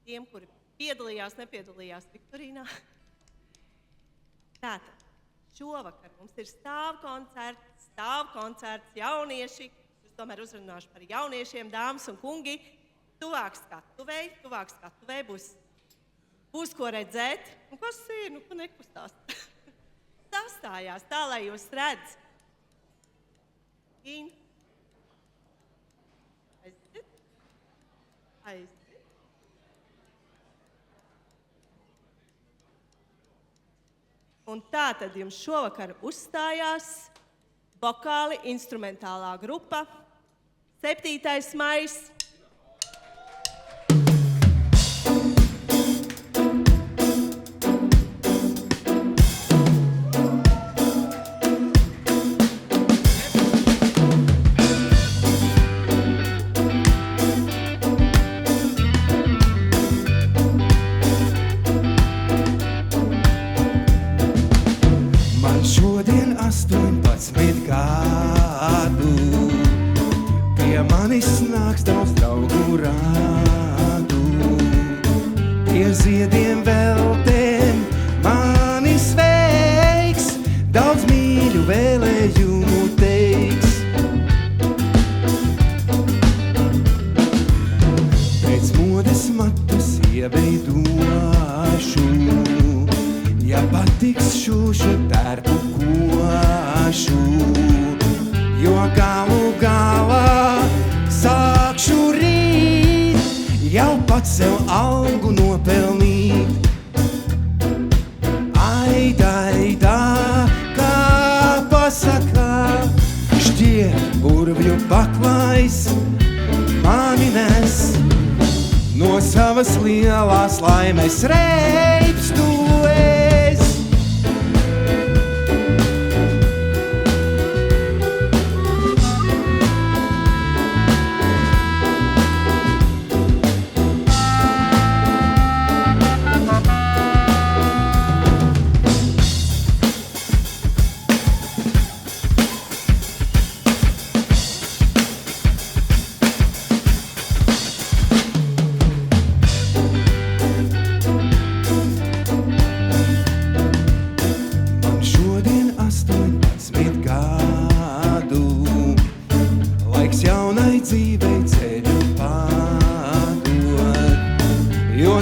tiem, kuri nepiedalījās Viktorīnā. Tātad, šovakar mums ir stāvkoncerts jaunieši. Es tomēr uzrunāšu par jauniešiem, dāmas un kungi. Tuvāk skatuvei būs ko redzēt. Un kas ir? Ko nekustās? Sastājās tā, lai jūs redz. Aiziet. Un tā tad jums šovakar uzstājās vokāli instrumentālā grupa 7. maijs. Šodien 18 gadu, pie manis nāks daudz draugu rādu. Pie ziediem veltēm mani sveiks, daudz mīļu vēlējumu teiks. Pēc modes matus ieveidošu, ja patiks šūšu tērpu košu, jo galu galā sākšu rīt, jau pats sev algu nopelnīt. Aidā, kā pasakā, šķiet burvju paklājs mani nes. No savas lielās laimes reips tu esi.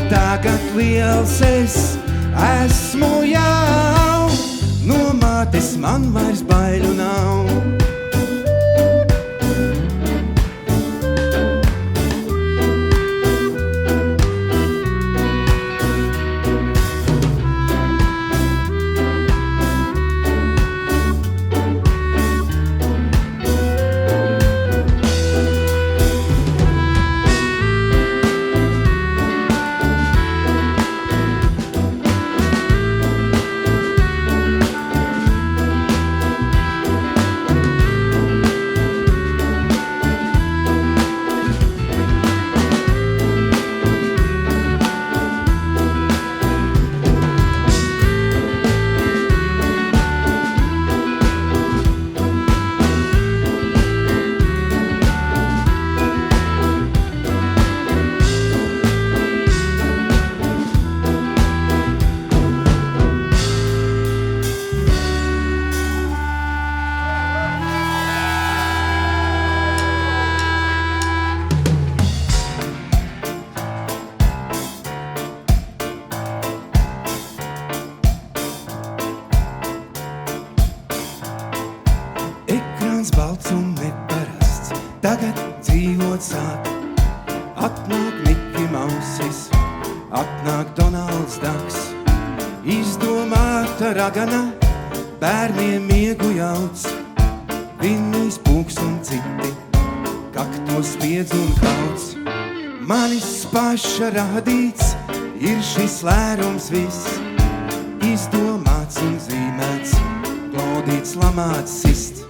Tagad liels es esmu jau, no mātes man vairs baiļu nav. Balts un neparasts, tagad dzīvot sāk. Atnāk Miki Mausis, atnāk Donalds Daks. Izdomāta ragana, bērniem miegu jauc. Viņas pūks un citi, kaktos spiedz un kauc. Manis paša radīts ir šis lērums viss. Izdomāts un zīmēts, glaudīts, lamāts, sist.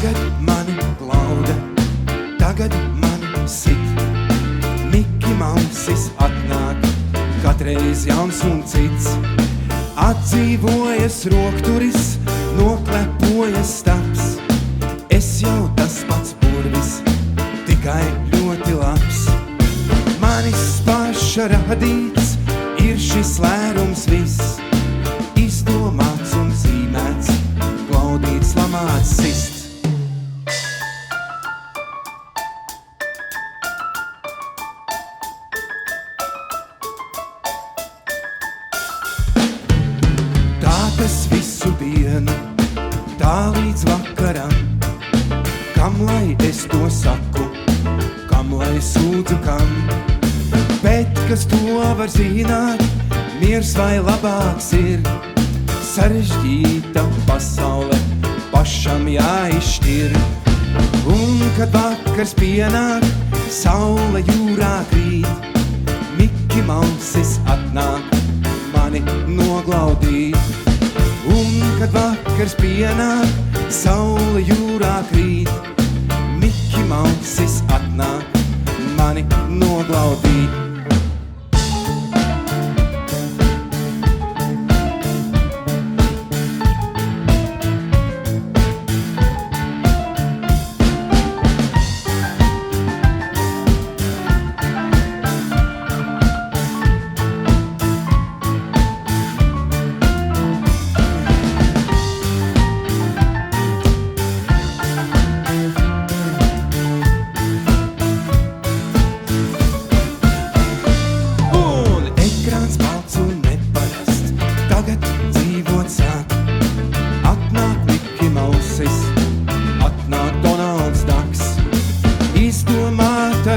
Tagad mani glauda, tagad mani sit. Miki Mausis atnāk, katreiz jauns un cits. Atdzīvojas rokturis, noklepojas stabs. Es jau tas pats burvis, tikai ļoti labs. Manis paša radīts ir šis lērums viss, izdomāts un zīmēts, glaudīts, lamāts, sists. Tā tas visu dienu, tā līdz vakaram, kam lai es to saku, kam lai sūdzu kam. Bet kas to var zināt, miers vai labāks ir, sarežģīta pasaule pašam jāizšķir. Un kad vakars pienāk, saule jūrā krīt, Miki Mausis atnāk mani noglaudīt. Un kad vakars pienāk, saule jūrā krīt, Miki Mausis atnāk mani noglaudīt.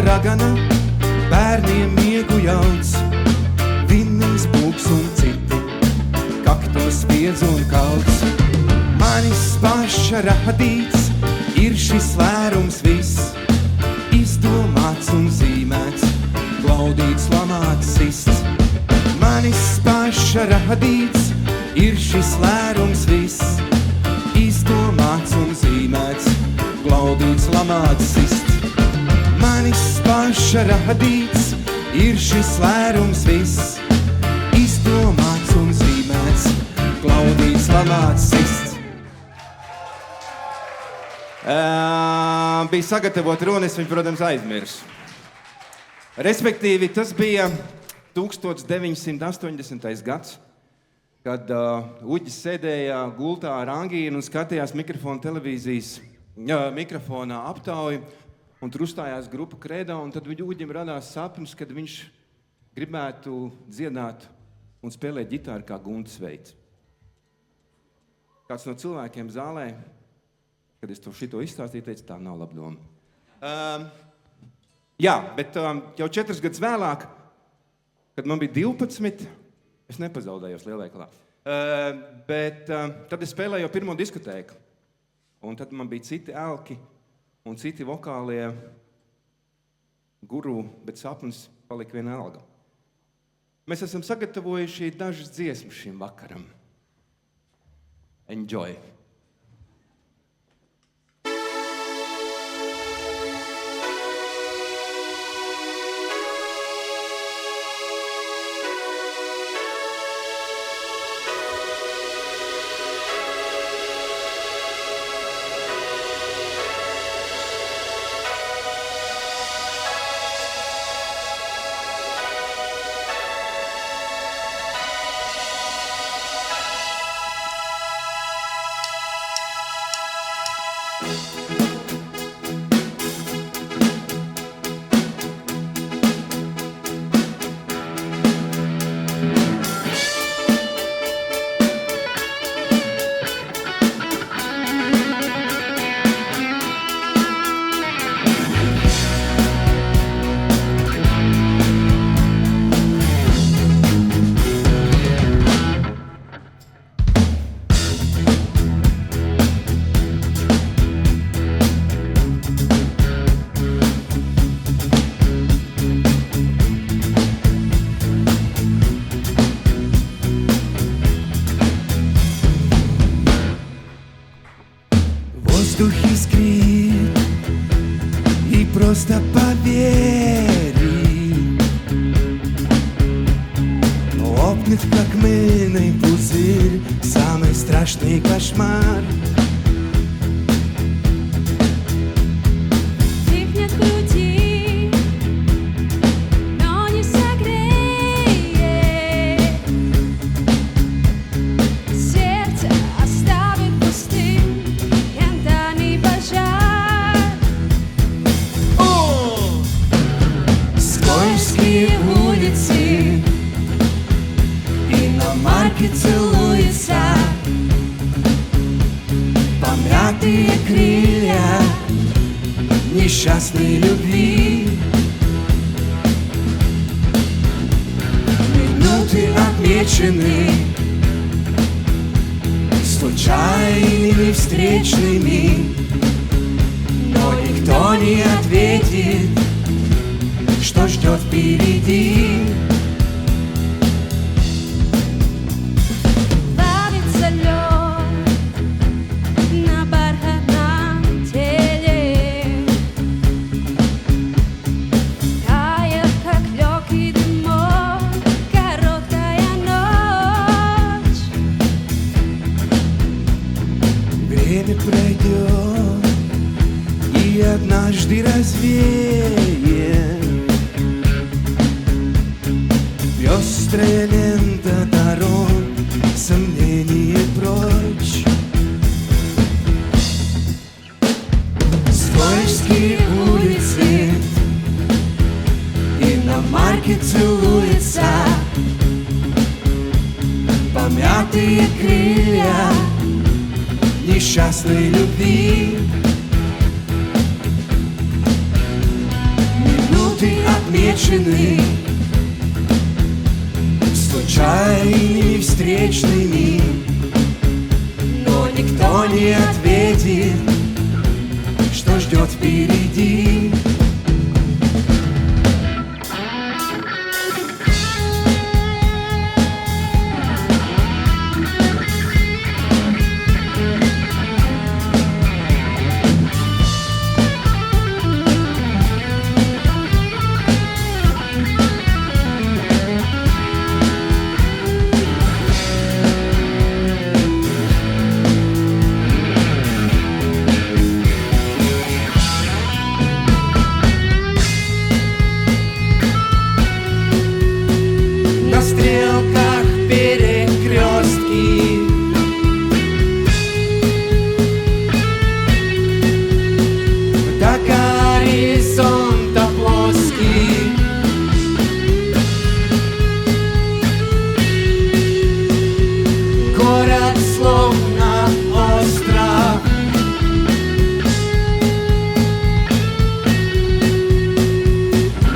Ragana, bērniem miegu jauc, Vinnijas būks un citi, kaktos spiedz un kauts. Manis paša radīts ir šis lērums viss, izdomāts un zīmēts, glaudīts, lamāts, sists. Manis paša radīts ir šis lērums viss, izdomāts un zīmēts, glaudīts, lamāts, sists. Manis paša radīts ir šis lērums viss, izdomāts un zīmēts, glaudīts, lamāts, sists. Bija sagatavot runu, es viņu, protams, aizmirsu. Respektīvi, tas bija 1980. gads, kad Uģis sēdēja gultā ar Angīnu un skatījās mikrofona aptauju, un tur uzstājās grupa Kredo, un tad Uģim radās sapnis, kad viņš gribētu dziedāt un spēlēt ģitāru kā Guntis Veits. Kāds no cilvēkiem zālē, kad es šito izstāstīju, teica, tā nav laba doma. Jā, bet jau 4 gadus vēlāk, kad man bija 12, es nepazaudējos lielveikalā, bet tad es spēlēju jau pirmo diskotēku, un tad man bija citi elki, un citi vokālie guru, bet sapnis palika vienalga. Mēs esam sagatavojuši dažas dziesmas šim vakaram. Enjoy! Лопнет, как мыльный пузырь, самый страшный кошмар. Крикнет в груди, но не согреет. Сердце оставит пустым янтарный пожар. Скользкие улицы, иномарки целуются, помятые крылья несчастной любви. Минуты отмечены случайными встречными, но никто не ответит, что ждет впереди. Плавится лед на бархатном теле, тает, как легкий дымок, короткая ночь. Время пройдет и однажды развеет пестрая лента дорог, сомнения прочь. Скользкие улицы, иномарки целуются, помятые крылья несчастной любви. Минуты отмечены случайными встречными, но никто не ответит, что ждет впереди. На стрелках перекрестки, до горизонта плоский. Город словно остров,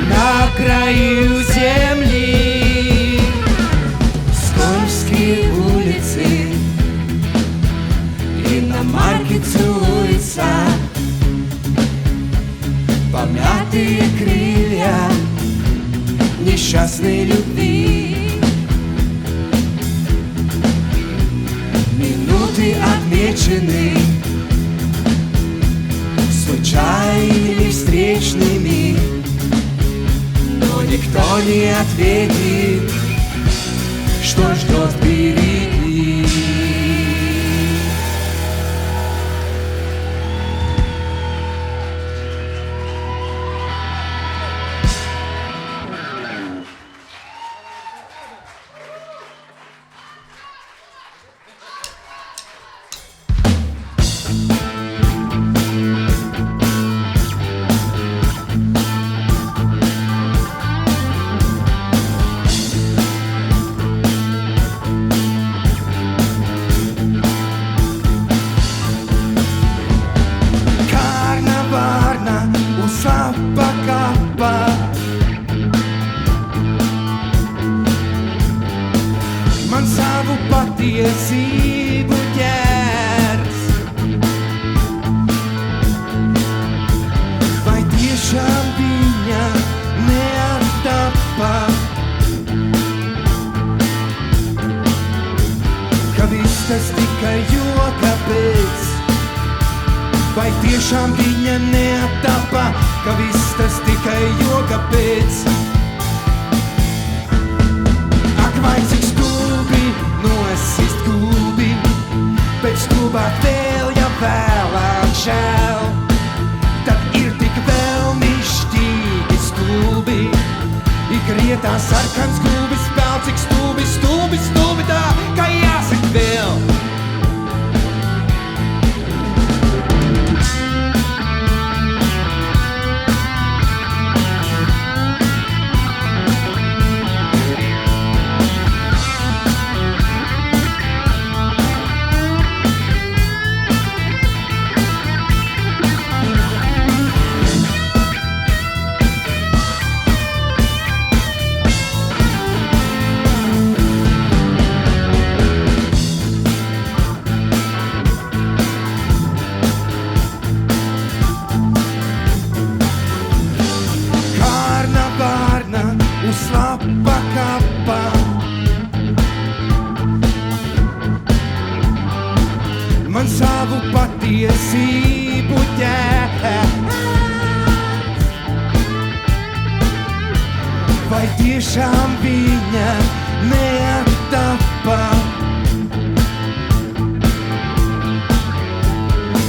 на краю земли. Скользкие улицы, иномарки целуются, помятые крылья несчастной любви. Минуты отмечены случайными встречными, но никто не ответит, что ждет впереди. Patiesību ķers. Vai tiešām viņa neattapa, ka viss tas tikai joka pēc? Vai tiešām viņa neattapa, ka viss tas tikai joka pēc? Ak, vai cik stūri krietā sarkans gulbis spēl, cik stulbi, stulbi, stulbi tā, kā jāsit vēl. Man savu patiesību ķēs. Vai tiešām viņa neatapa?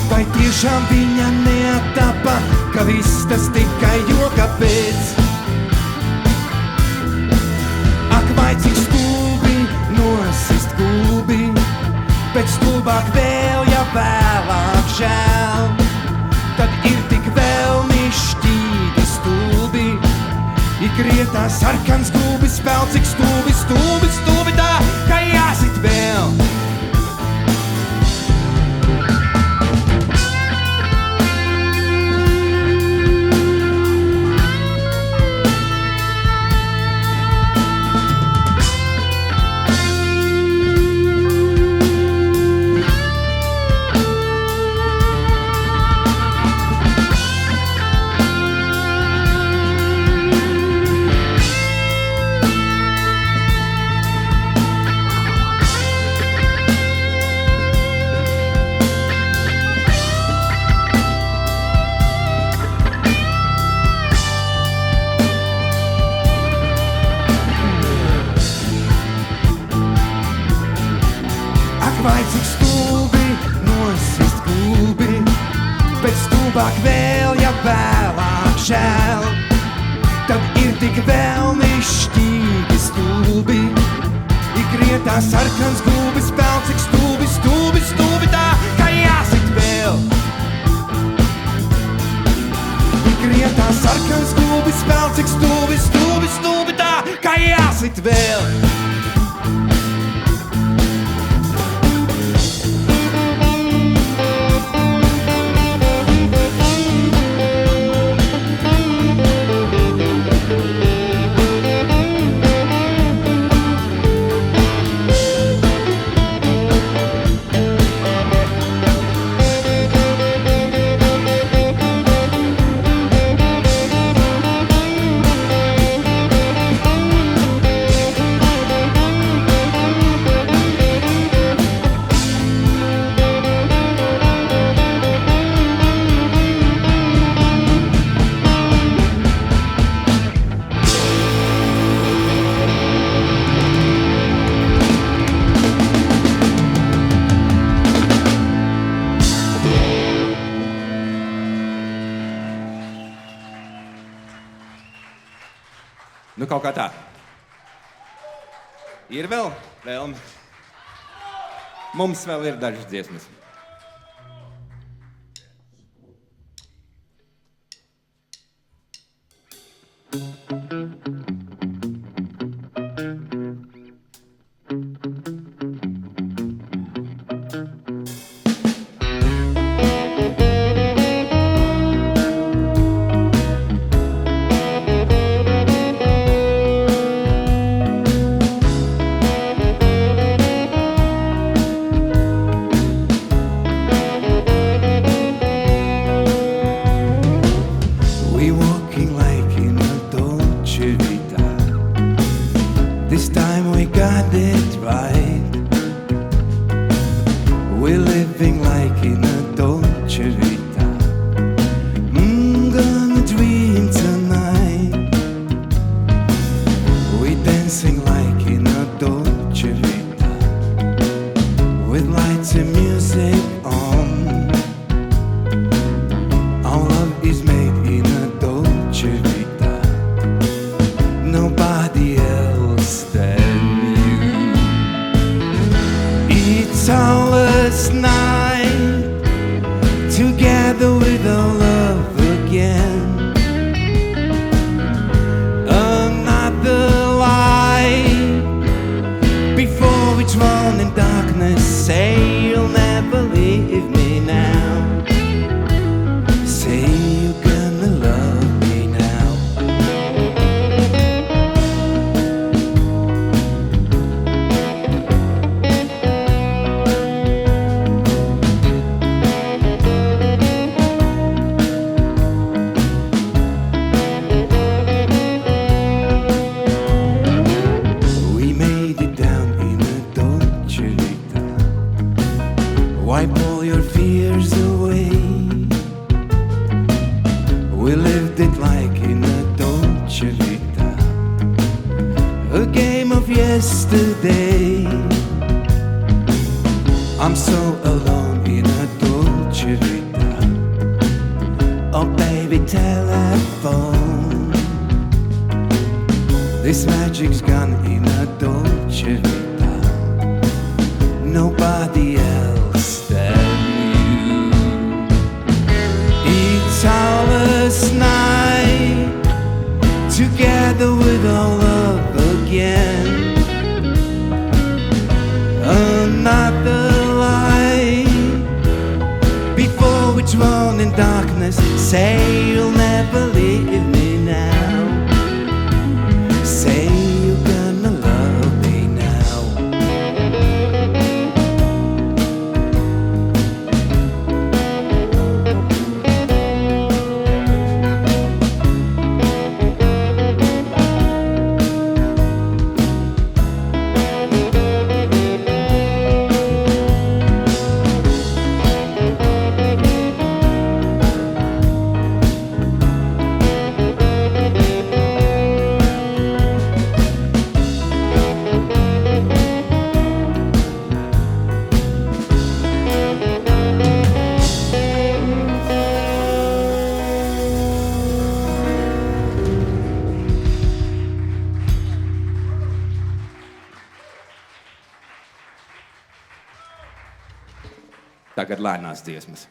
Vai tiešām viņa neatapa, ka viss tas tikai joka pēc? Ak, vai cik stulbi nosist gulbi, bet stulbāk vēl, ja vēlāk žēl. Tad ir tik vēlnišķīgi stulbi, ik rietā sarkans gulbis spēl, cik stulbi, stulbi, stulbi tā, kā jāsit vēl. Vai cik stulbi nosist gulbi, bet stulbāk vēl, ja vēlāk žēl. Tad ir tik vēlnišķīgi stulbi, ik rietā sarkans gulbis spēl, cik stulbi, stulbi, stulbi tā, kā jāsit vēl. Ik rietā sarkans gulbis spēl, cik stulbi, stulbi, stulbi tā, kā jāsit vēl. Nu, kaut kā tā. Ir vēl vēlme. Mums vēl ir dažas dziesmas. Nobody a game of yesterday. I'm so alone in a dolce vita. Oh baby, telephone. This magic's gone in a dolce vita. Nobody else than you. It's ours night, together with all love again. Another light before we drown in darkness. Say you'll never leave me now. Say you're gonna love me now. Tagad lēnās dziesmas.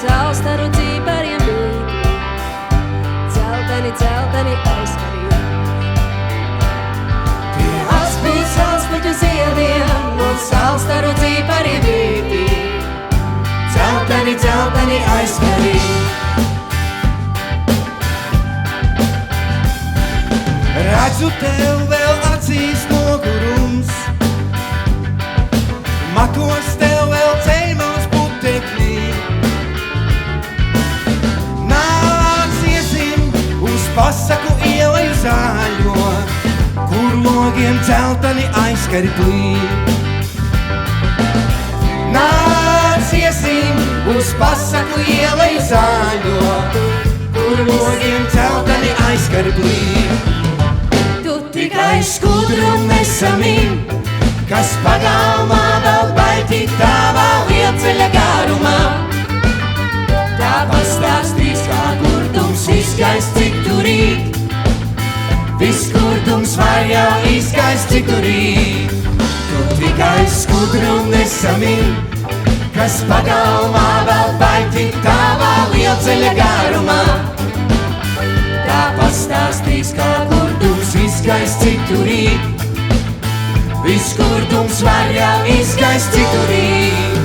Salstaru dzīpariem mīti, dzelteni, dzelteni aizkarī. Pie aspuļu ziediem un salstaru dzīpariem mīti, dzelteni, dzelteni aizkarī. Redzu tev vēl acīs nogurums, matos tev vēl ceļmaus putekļi. Nāc iesim uz pasaku ieleju zāļo, kur logiem dzelteni aizskari plīd. Nāc iesim uz pasaku ieleju zāļo, kur logiem dzelteni aizskari plīd. Tikai skudru nesamim, kas pagalmā vēl baļķi tavā lielceļa garumā. Tā pastāstīs, kā kurdums izgaist citurīt. Viss kurdums var jau izgaist citurīt. Tu tikai skudru nesamim, kas pagalmā vēl baļķi tavā lielceļa garumā. Tā pastāstīs, kā kurdums izgaist citurīt. Viss kurdums var jau izgaist citurīt.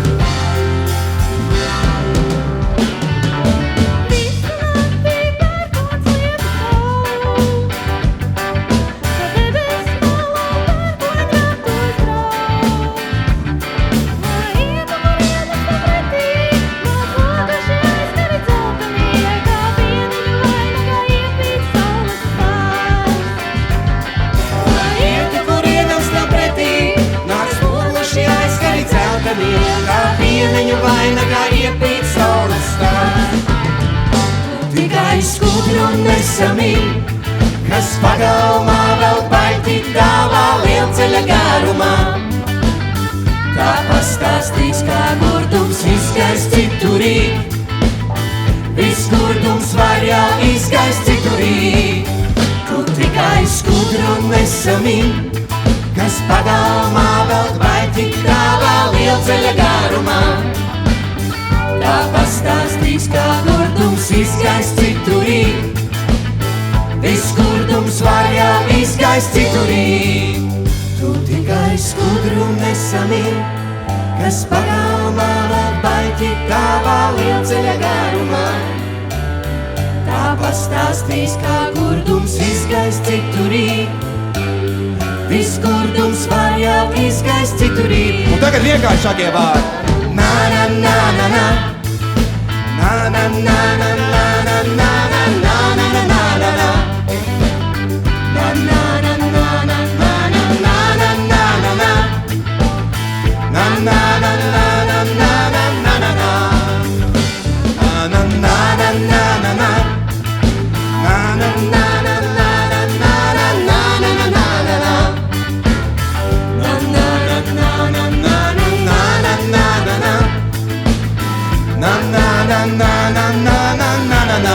Kā piemiņu vainagā iepīt saules stāv. Tikai skudru nesamim, Kas pagalmā vēl baļķi tavā lielceļa garumā. tā pastāstīs, kā kurdums izgaist citurīt. Viss kurdums var jau izgaist citurīt. Tu tikai skudru nesamim, kas pagalmā vēl baļķi tavā lielceļa garumā. tā pastāstīs, kā kurdums Izgaist citurīt. Viss kurdums var jau izgaist citurīt. Tu tikai skudru nesamim, kas pagalmā vēl baļķi tavā lielceļa garumā. tā pastāstīs, kā Kurdums izgaist citurīt. Viss kurdums var jau izgaist citurīt. Un tagad vienkāršākie vārdi. Na na na na na. Na na na na na na na na na na na na na na. Na na na na na na na na na na na na. Na na na na na na na na na na. Na na na na na na na. Na na na na na na na na na na na na na. Na na na na na na na na na na na. Na na na na na na na na na na.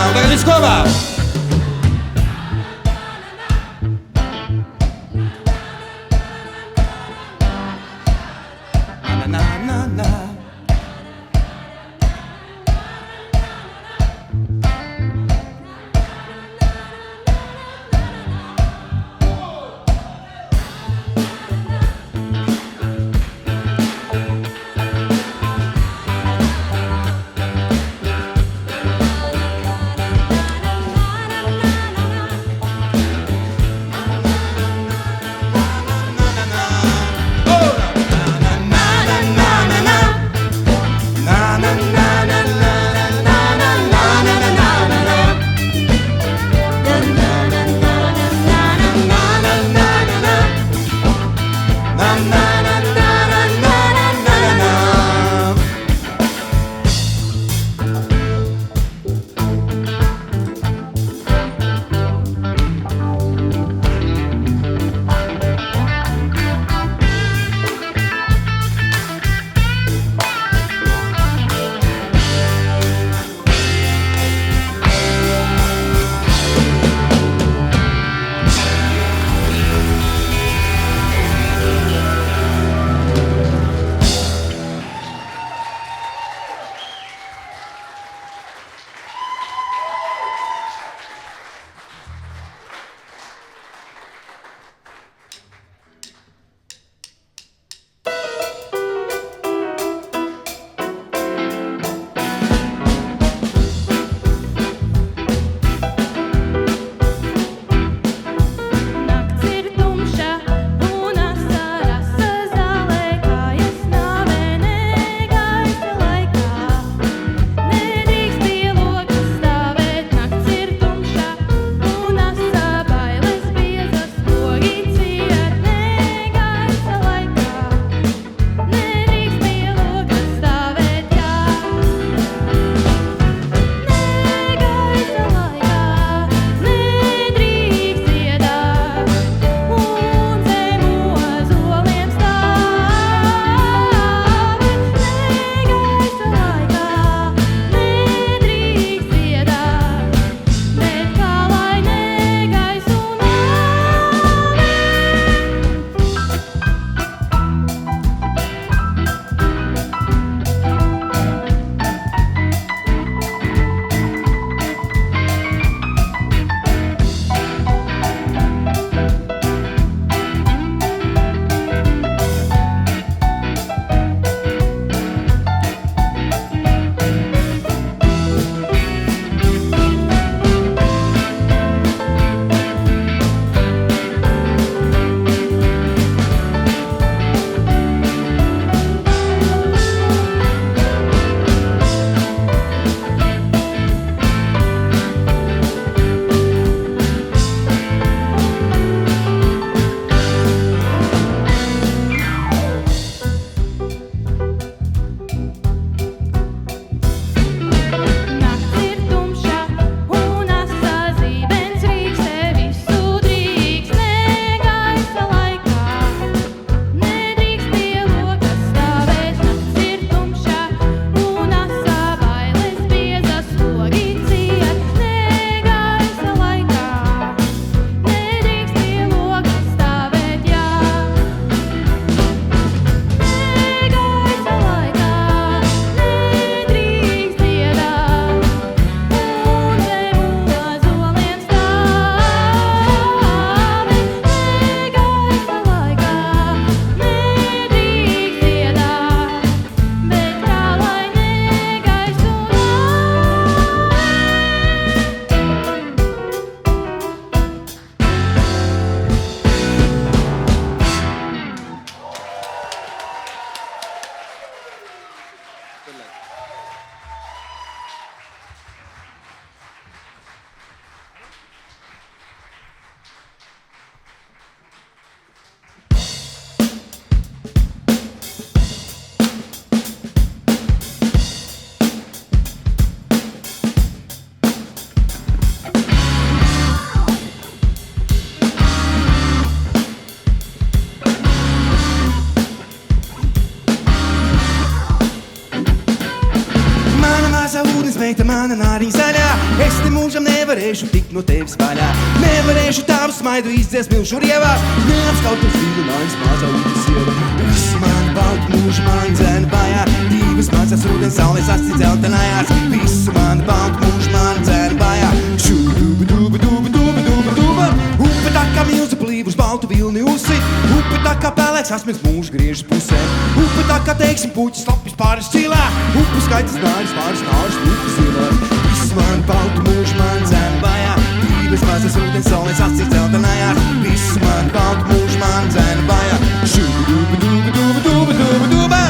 meita mana nāriņa zaļā. Es te mūžam nevarēšu tikt no tevis vaļā. Nevarēšu tavu smaidu izdziest milšu rievā. Neapskaut uz vilinājums mazā ūdens sieva. Visu mani baltu mūžu mani dzēna bājā. Divas mazas rudens saules asci dzeltenājās. Visu mani baltu mūžu mani dzēna bājā. Šuba duba duba duba duba duba duba. Upe tā kā milzu plīvus baltu vilni usi. Upe tā kā pelēks asmens mūžu griežas pusē. Upe tā kā teiksim puķis lapis pāris cilā. Upe skaitas nāris pāris nāris upe zilā. Viss man baltu mūžu man dzēna bājā. Divas mazas rudens saules asci dzeltenājās. Viss man baltu mūžu man dzēna bājā. Šuba duba duba duba duba duba duba.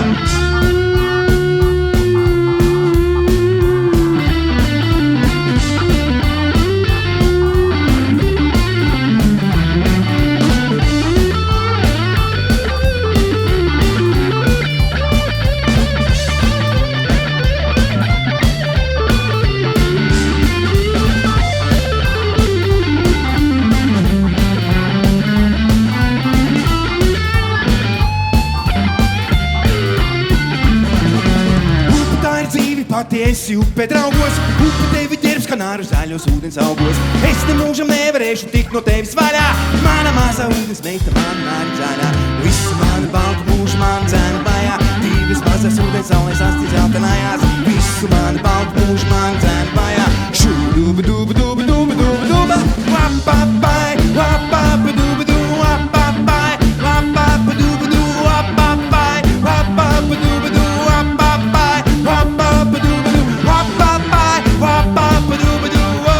Pati esi upe draugos, upe tevi ķerbs kanāru zaļos ūdens augos. Es te mūžam nevarēšu tikt no tevis vaļā. Mana mazā ūdens meita, mana nāri zaļā. Visu mani baltu mūžu man dzēna bājā. Divas mazas ūdens saules asci dzeltenājās. Visu mani baltu mūžu man dzēna bājā. Šuba duba duba duba duba duba duba. Wapapai, wapapa duba duba wapapai. Wapapa duba duba wapapai. Wapapa duba duba wapapai. Wapapa duba duba wapapai. Wapapa duba duba.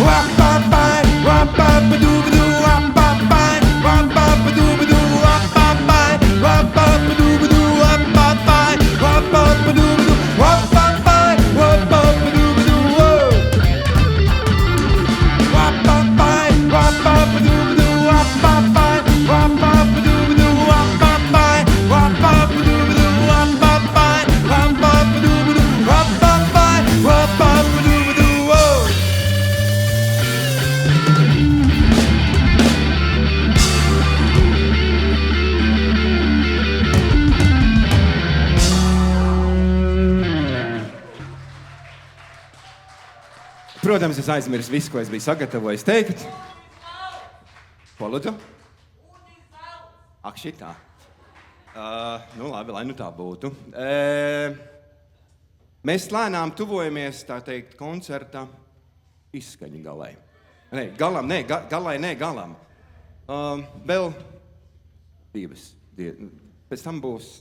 Wapapai, wapapa duba duba wapapai. Wapapa duba duba wapapai. Wapapa duba duba wapapai. Wapapa duba duba wapapai. Wapapa duba duba. Wapapai, wapapa duba duba wapapai. Wapapa duba duba wapapai. Wapapa duba duba wapapai. Wapapa duba duba wapapai. Wapapa duba duba. Protams, es aizmirsu visu, ko es biju sagatavojis teikt. Ko lūdzu? Ak, šitā. Nu labi, lai nu tā būtu. Mēs lēnām tuvojamies, tā teikt, koncerta izskaņu galai. Galam. Vēl divas. Pēc tam būs.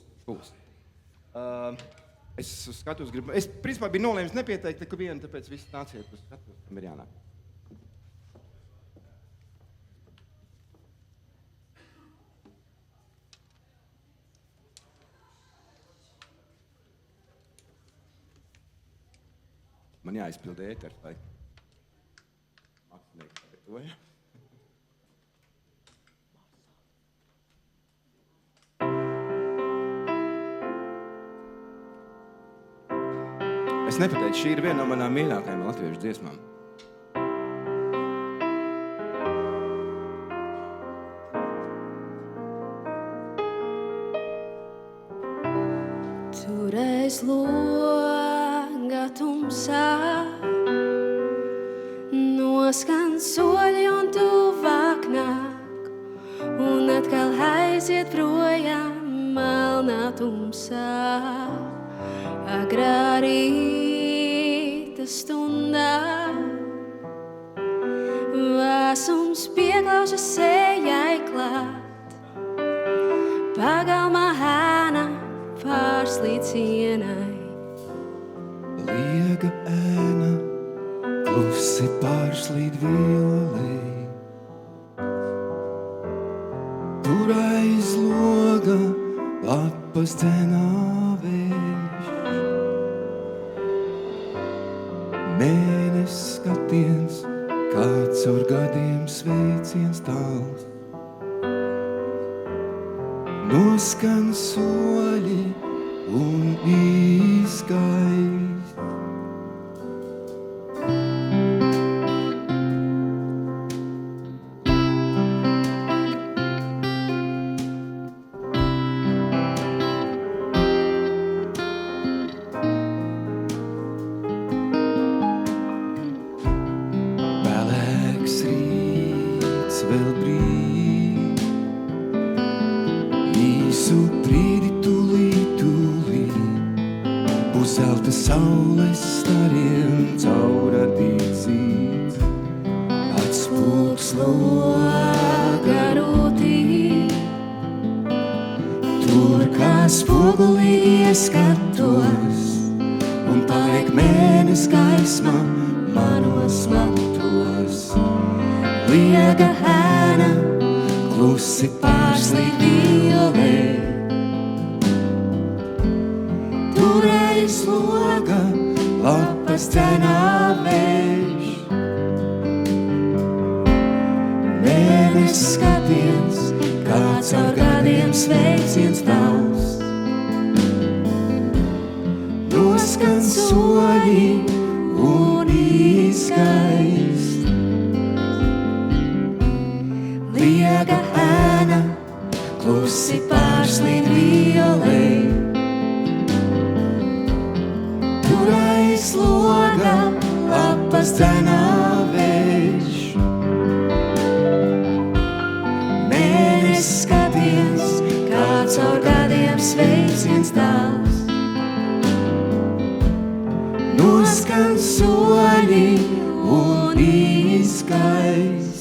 Es skatos, es principā biju nolēmis nepieteikt neko vienu, tāpēc visi nāciet uz skatos, tam ir jānāk. Man jāizpild ēters, vai? Mākslinieki sagatavoja. Es nepateicu, šī ir viena no manām mīļākajām latviešu dziesmām. Tur aiz loga tumsā noskan soļi un tuvāk nāk, un atkal aiziet projām melnā tumsā. Agrā rīta stundā vēsums pieglaužas sejai klāt, pagalmā ēna pārslīd sienai. Liega ēna klusi pārslīd violei. Tur aiz loga lapas dzenā vējš. Mēnesis skatiens, kāds caur gadiem sveiciens tāls. Noskan soļi un izgaist. vēl brīd. Īsu brīdi tūlīt, būs zelta saules stariem cauradīcīts. Atspūgs loga rūtī, tur kā spogulī ieskatos, un paliek mēnes gaisma manos matos. Liega ēna, klusi pārslīd violē, tur aiz loga lapas dzenā vējš. Mēnes skatiens, kā caur gadiem sveiciens tavs. Noskan soļi un izgaist. Liega ēna, klusi pārslīd violē, tur aiz loga lapas dzenā vējš. Mēnes skatiens, kā caur gadiem sveiciens tavs. Noskan soļi un izgaist.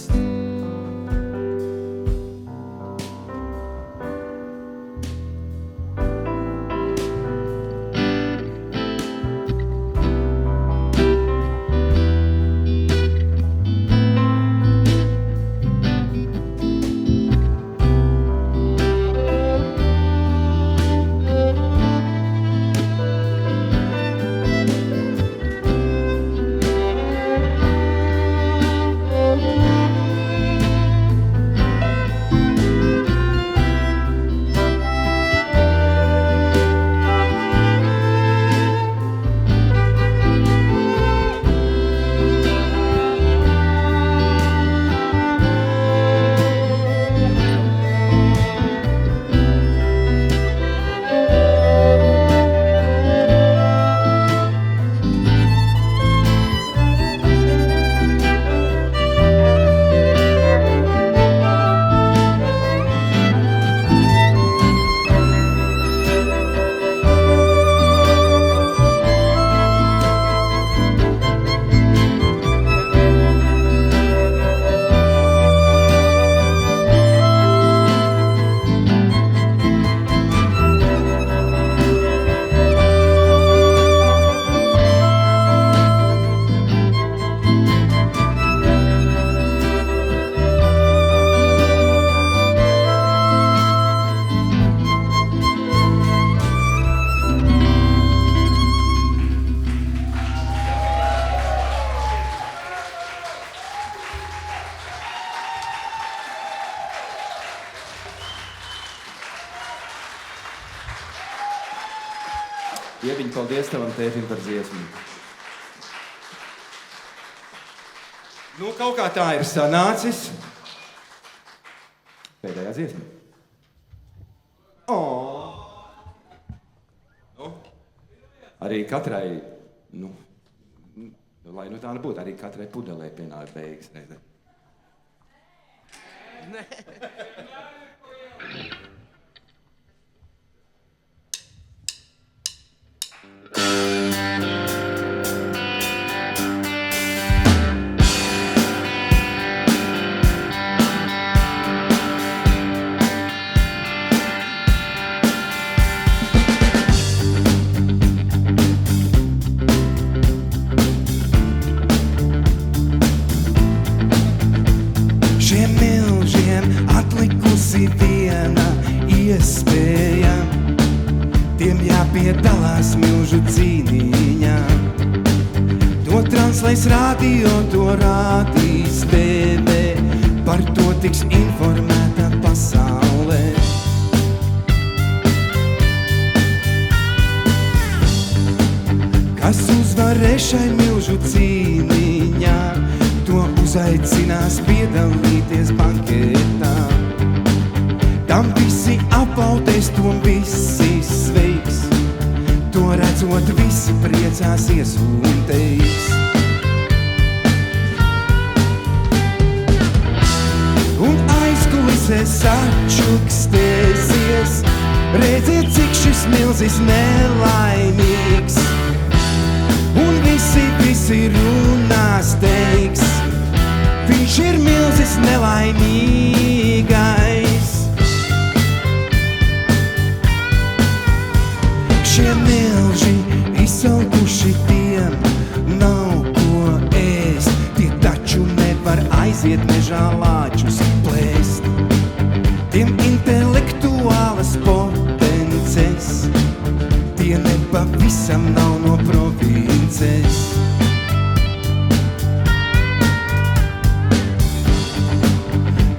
Iebiņ, paldies tavam tētim par dziesmu. Nu, kaut kā tā ir sanācis. Pēdējā dziesma. Nu, arī katrai, lai nu tā nebūtu, arī katrai pudelē pienāk beigas. Ne. Šiem milžiem atlikusi viena iespēja, tiem jāpiedalās milžu cīniņā. To translēs radio, to rādīs TV, par to tiks informēta pasaulē. Kas uzvarēs šai milžu cīniņā, to uzaicinās piedalīties banketā. Tam visi aplaudēs, tom visi sveiks, to redzot visi priecāsies un teiks. sačukstēsies. Redziet, cik šis milzis nelaimīgs. Un visi runās teiks, viņš ir milzis nelaimīgais. Šie milži izsalkuši, tiem nav ko ēst. Tie taču nevar aiziet mežā lāčus plēst. Tiem intelektuālas potences, tie nepavisam nav no provinces.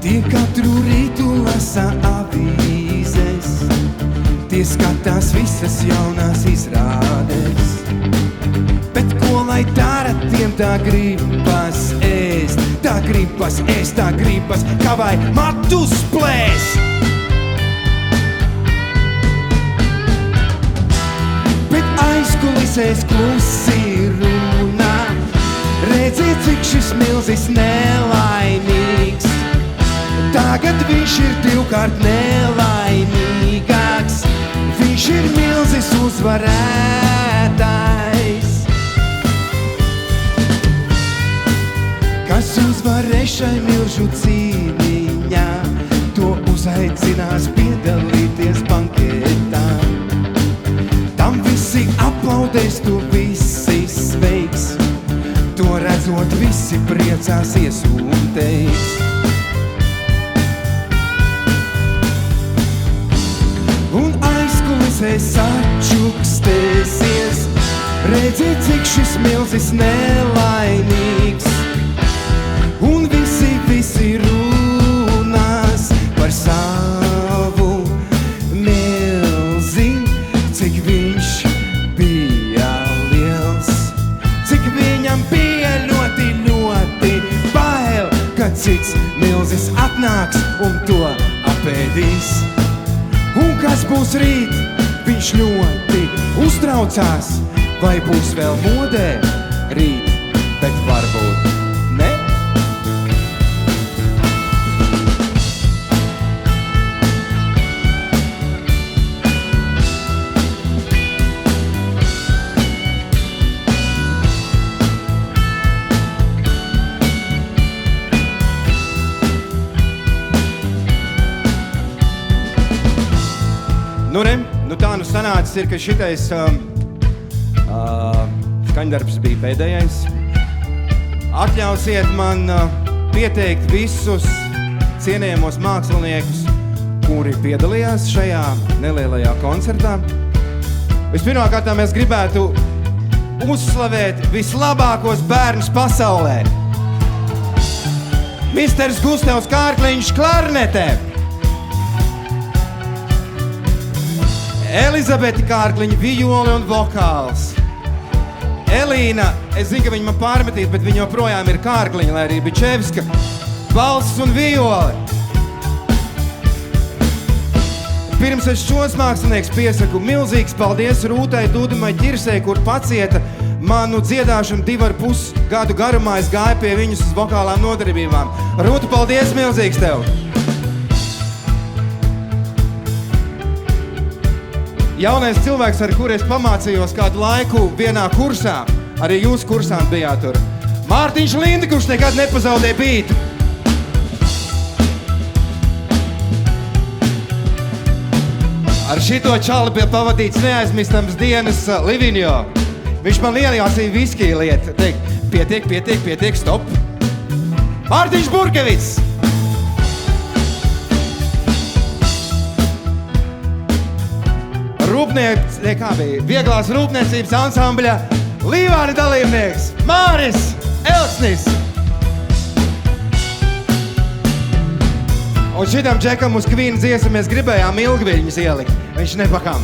Tie katru rītu lasa avīzes, tie skatās visas jaunās izrādes. Bet ko lai dara, tiem tā gribas ēst, tā gribas ēst, tā gribas kavai matus plēst. Bet aizkulisēs klusi runā, redziet, cik šis milzis nelaimīgs. Tagad viņš ir divkārt nelaimīgāks, viņš ir milzis uzvarētājs. Kas uzvarēs šai milžu cīniņā, to uzaicinās piedalīties banketā. Tam visi aplaudēs, to visi sveiks, to redzot visi priecāsies un teiks. Un aizkulisēs sačukstēsies, redziet, cik šis milzis nelaimīgs. Un visi runās par savu milzi, cik viņš bija liels, cik viņam bija ļoti, ļoti bail, kad cits milzis atnāks un to apēdīs. Un kas būs rīt, viņš ļoti uztraucās, vai būs vēl modē rīt, bet varbūt ne. Nu tā sanācis ir, ka šitais skaņdarbs bija pēdējais. Atļausiet man pieteikt visus cienījamos māksliniekus, kuri piedalījās šajā nelielajā koncertā. Vispirmkārt, mēs gribētu uzslavēt vislabākos bērnus pasaulē. Misters Gustavs Kārkliņš klarnetē. Elizabete Kārkliņa vijoli un vokāls. Elīna, es zinu, ka viņa man pārmetīs, bet viņa joprojām ir Kārkliņa, lai arī Bičevska, balss un vijoli. Pirms es šos mākslinieks piesaku milzīgs paldies Rūtai Dudumai Ķirsei, kur pacieta manu dziedāšanu 2,5 gadu garumā. Es gāju pie viņus uz vokālām nodarbībām. Rūta, paldies milzīgs tev! Jaunais cilvēks, ar kuru es pamācījos kādu laiku vienā kursā, arī jūs kursā bijāt tur. Mārtiņš Lindi, kurš nekad nepazaudē bītu. Ar šito čali bija pavadīts neaizmirstams dienas Livinjo. Viņš man ielījāsīja viskiju lietu. Teikt, pietiek, stop. Mārtiņš Burkevits! Vieglās rūpniecības ansambļa Līvāni dalībnieks Māris Elksnis. Un šitam džekam uz Kvīna dziesmu mēs gribējām ilgviļņus ielikt. Viņš nepakam.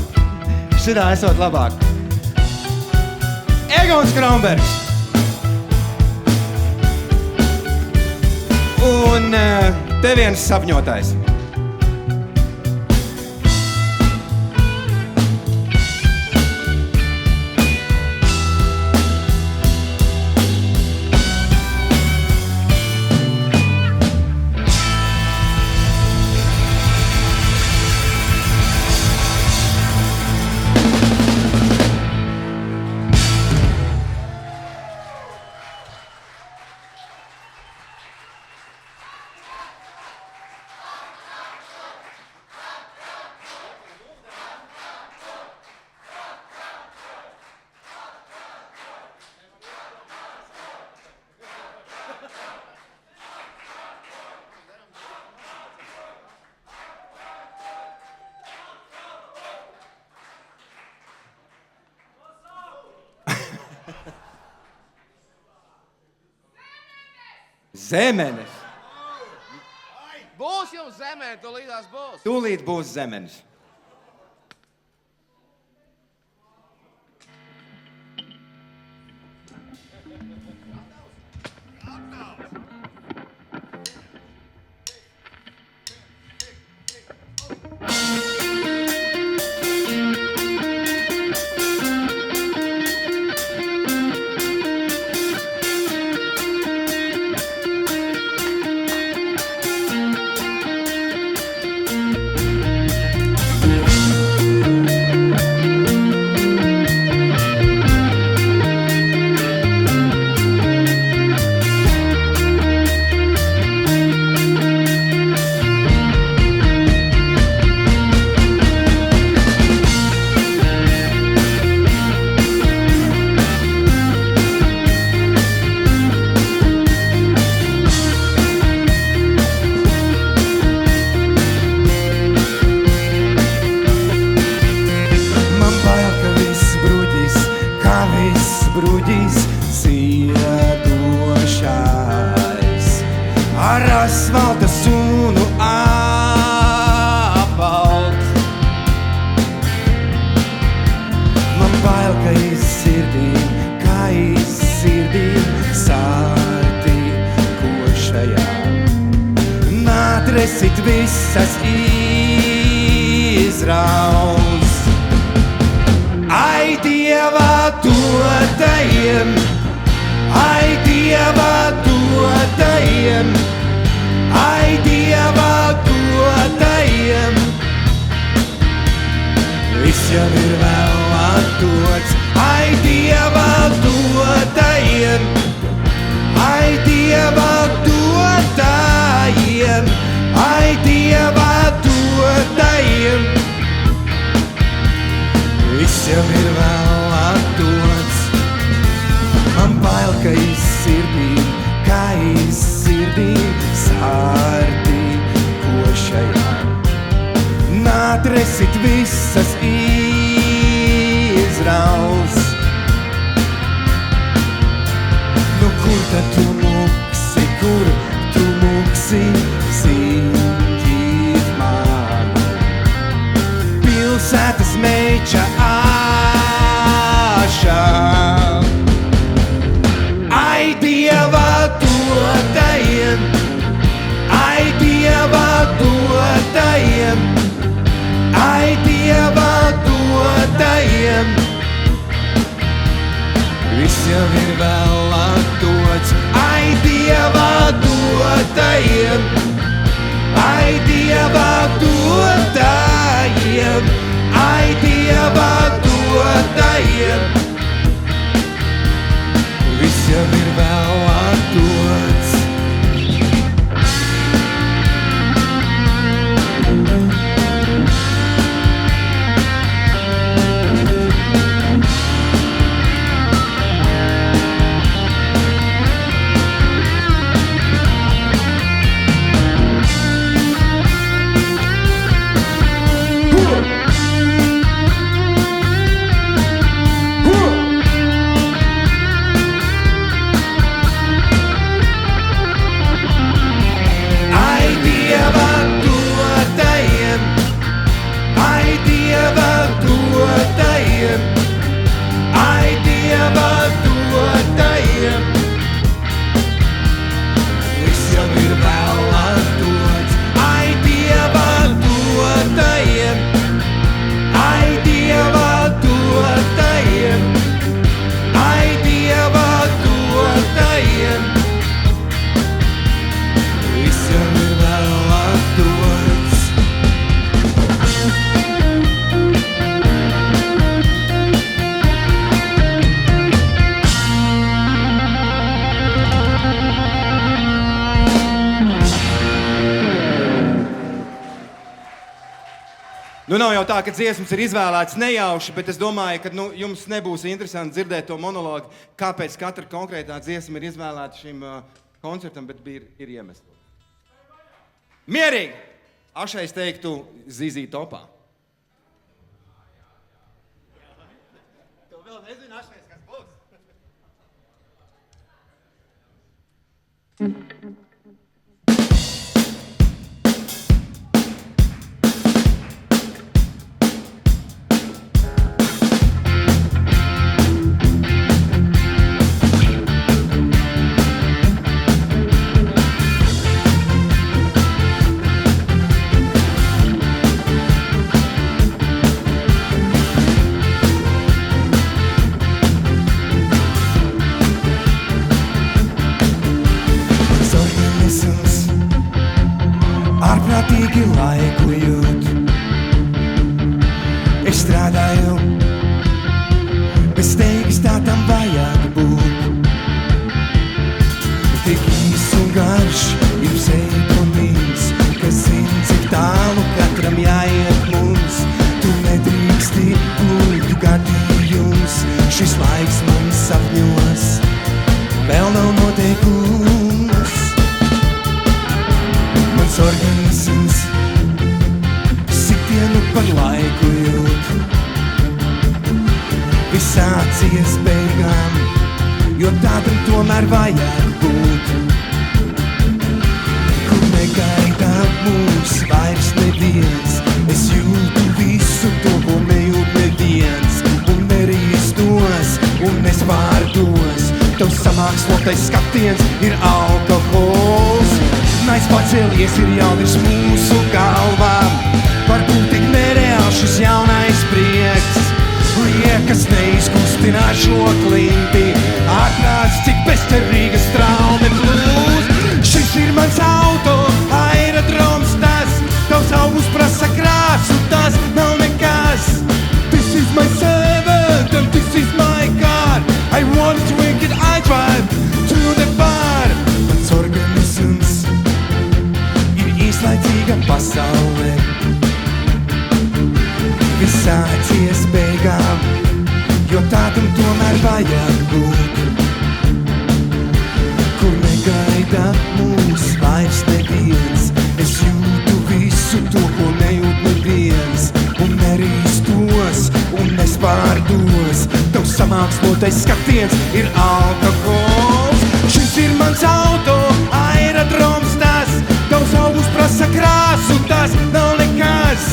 Šitā esot labāk. Egons Kronbergs. Un te viens sapņotājs. Zemenes. Būs jums zemē, tu līdās būs. Tūlīt būs zemenes. Sit visas izraus. Ai, Dieva dotajiem, ai, Dieva dotajiem, ai, Dieva dotajiem. Viss jau ir vēl atdots, ai, Dieva dotajiem, ai, Dieva dotajiem. Ai, Dieva dotajiem, viss jau ir vēl atdots. Man bail, ka izsirdīm sārdī košajā. Nātresit visas izraus. Nu, kur tad tu muksi, kur tu muksi? Siņķīt manu pilsētas meiča āšā. Ai, Dieva dotajiem, ai, Dieva dotajiem, ai, Dieva dotajiem. Viss jau ir vēl atdots, ai, Dieva dotajiem. Ai, Dieva dotajiem, ai, Dieva dotajiem. Viss jau ir vēl atdots. Nu, nav jau tā, ka dziesmas ir izvēlētas nejauši, bet es domāju, ka jums nebūs interesanti dzirdēt to monologu, kāpēc katra konkrētā dziesma ir izvēlēta šim koncertam, bet ir iemesli. Mierīgi! Ašais teiktu Zizī topā. Tu vēl nezini, Ašais, kas būs? Ārprātīgi laiku jūt. Es strādāju, bez steigas tā tam vajag būt. Tik īs un garš ir seidomīs, kas zin, cik tālu katram jāiet mums. Tu nedrīksti būt gadījums, šis laiks mums sapņos vēl nav noteikums. Mans organisms sitienu par laiku jūt. Viss sācies beigām, jo tādam tomēr vajag būt. Kur negaida mūs vairs neviens, es jūtu visu to, ko nejūt neviens. Un nerīstos, un nespārdos, tavs samākslotais skatiens ir alkohols. Nais pacēlies ir jaudrs mūsu galvām, varbūt tik nereāls šis jaunais prieks. Liekas neizkustināt šo klinti, atnāc cik bezcerīga straume plūs. Šis ir mans auto, aerodroms tas, tavs augus prasa krāsu, tas nav nekas. This is my servant and this is my car, I want to drink it, I drive to the bar. Mans organisms īslaicīga pasaulē, viss sācies beigām, jo tādam tomēr vajag būt. Kur negaida mūs vairs neviens, es jūtu visu to, ko nejūt neviens. Un nerīstos, un nespārdos, tavs samākslotais skatiens ir alkohols. Šis ir mans auto, aerodroms tas, tavs augus prasa krāsu, tas nav nekas.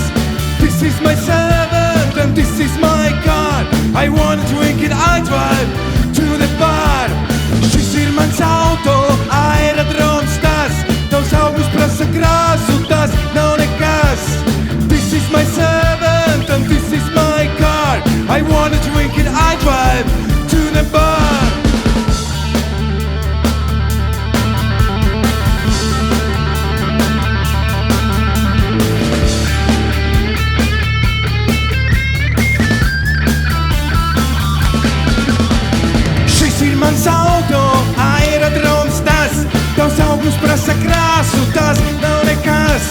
This is my servant and this is my car, I wanna drink it, I drive to the bar. Šis ir mans auto, aerodroms tas, tavs augus prasa krāsu, tas nav nekas. This is my servant and this is my car, I wanna drink it, I drive to the bar. Mans auto, aerodroms tas, tavs augus prasa krāsu, tas nav nekas.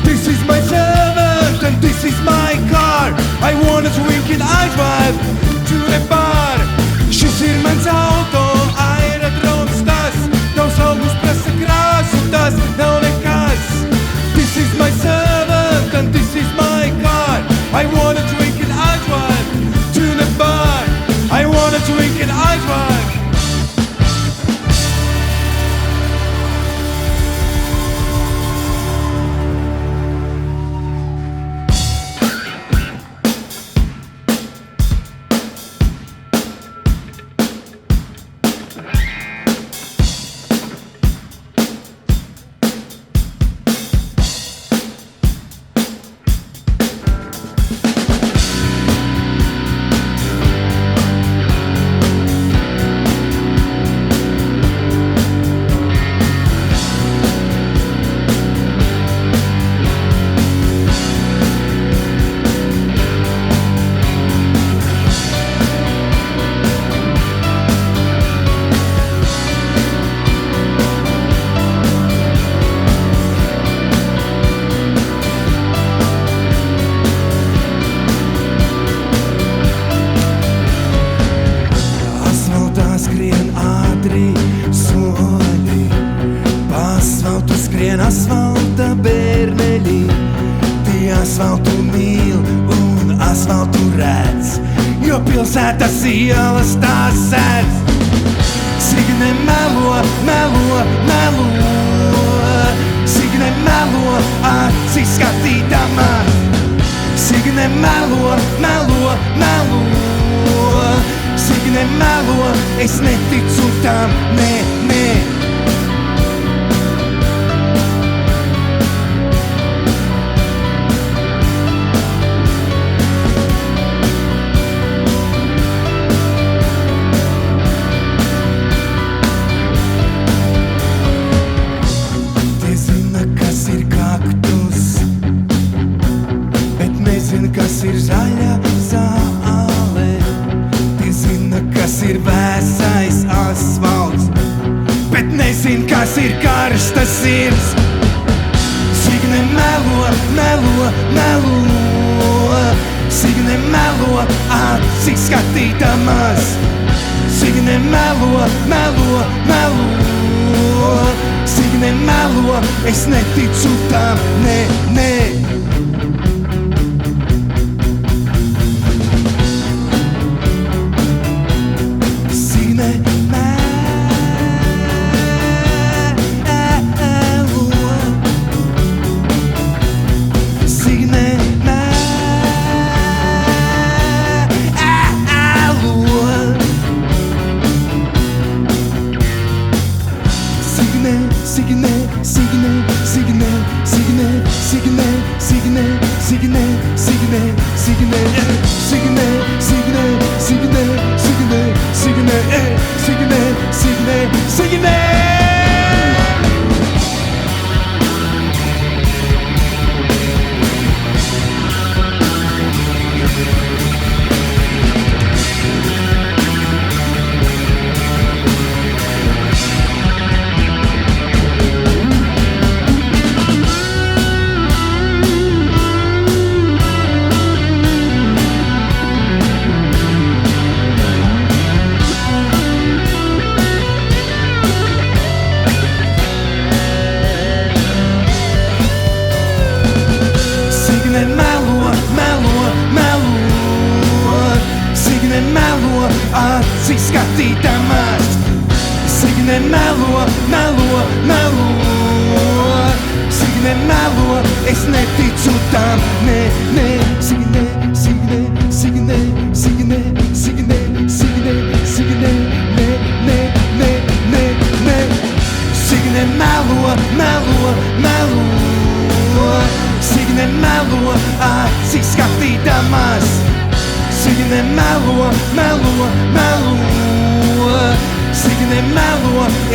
This is my servant and this is my car, I wanna drink it, I drive to the bar. Šis ir mans auto, aerodroms tas, tavs augus prasa krāsu, tas nav nekas. This is my servant and this is my car, I wanna drink it, I drive to the bar. I wanna drink it, I drive. Asfalta bērneļi, tie asfaltu mīl un asfaltu redz, jo pilsētas ielas tās sēdz. Signe melo, melo, melo. Signe melo, acīs skatīdama. Signe melo, melo, melo. Signe melo, es neticu tam, nē, nē. Kas ir zaļa zāle, tie zina, kas ir vēsais asfalts, bet nezin, kas ir karsta sirds. Signe melo, melo, melo. Signe melo, acīs skatīdamas. Signe melo, melo, melo. Signe melo, es neticu tam, nē, nē.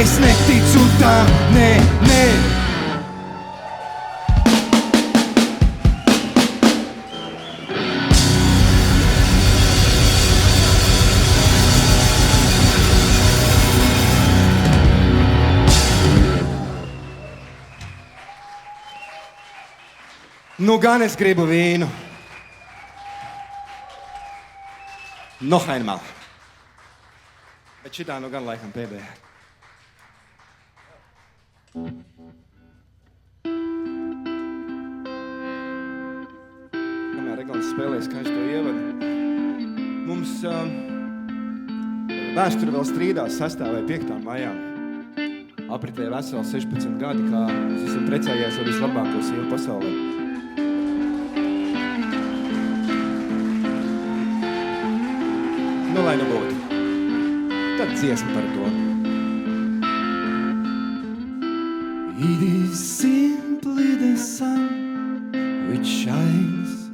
Es neticu tam, nē, nē. Nu gan es gribu vīnu. Noch einmal. Bet šitā nu gan laikam pēdējā. Kamēr Egons spēlēs skaisto ievadu, mums vēsture vēl strīdās 6. vai 5. maijā. Apritēja veseli 16 gadi, kā mēs esam precējies ar vislabāko sievu pasaulē. Nu, lai nu būtu. Tad dziesma par to. It is simply the sun which shines.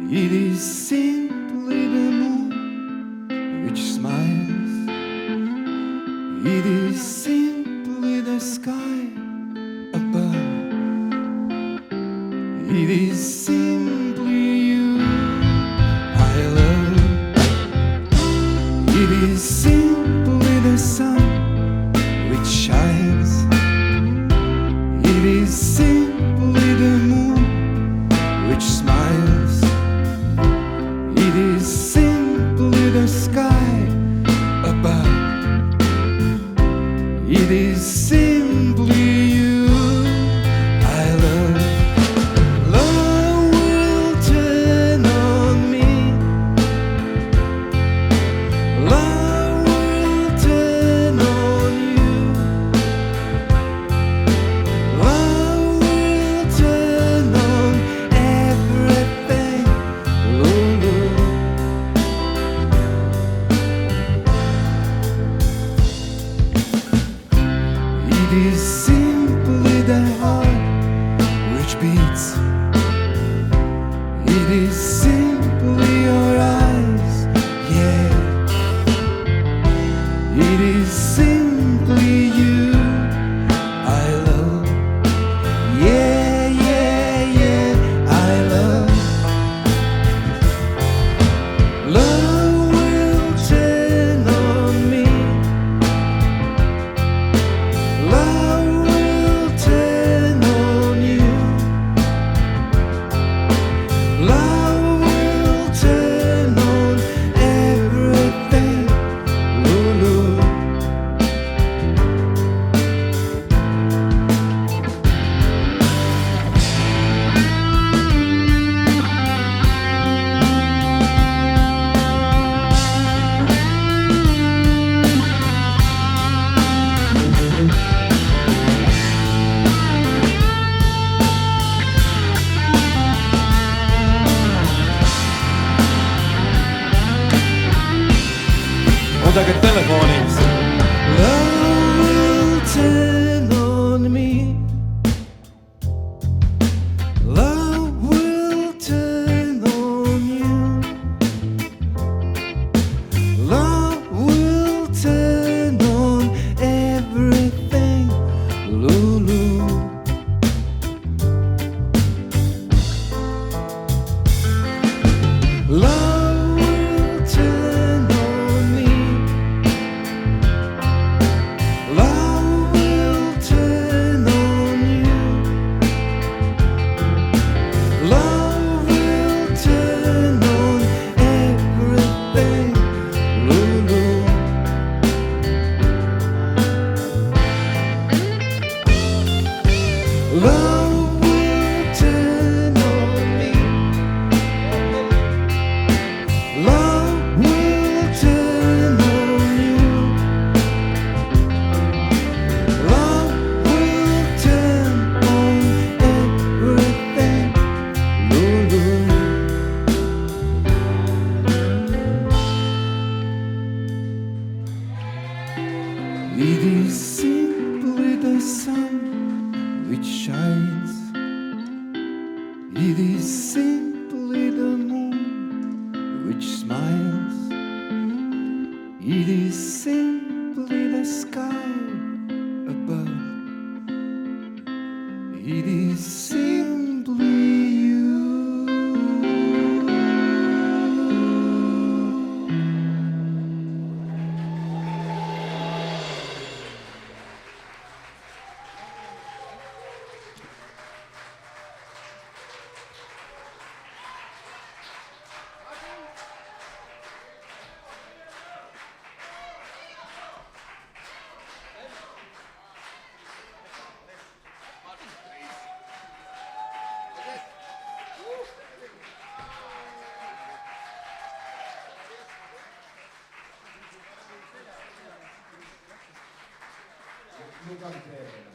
It is simply the moon which smiles. It is simply the sky above. It is simply you I love. It is simply the sun which shines. It is simply the moon which smiles. It is simply the sky above. It is simply you I love. Love will Love will turn on me. Love will turn on you. Love will turn on everything. Lord. It is simply the sun which shines. It is simply the moon which smiles. It is simply the sky above. It is simply you. Nu gan tēvē.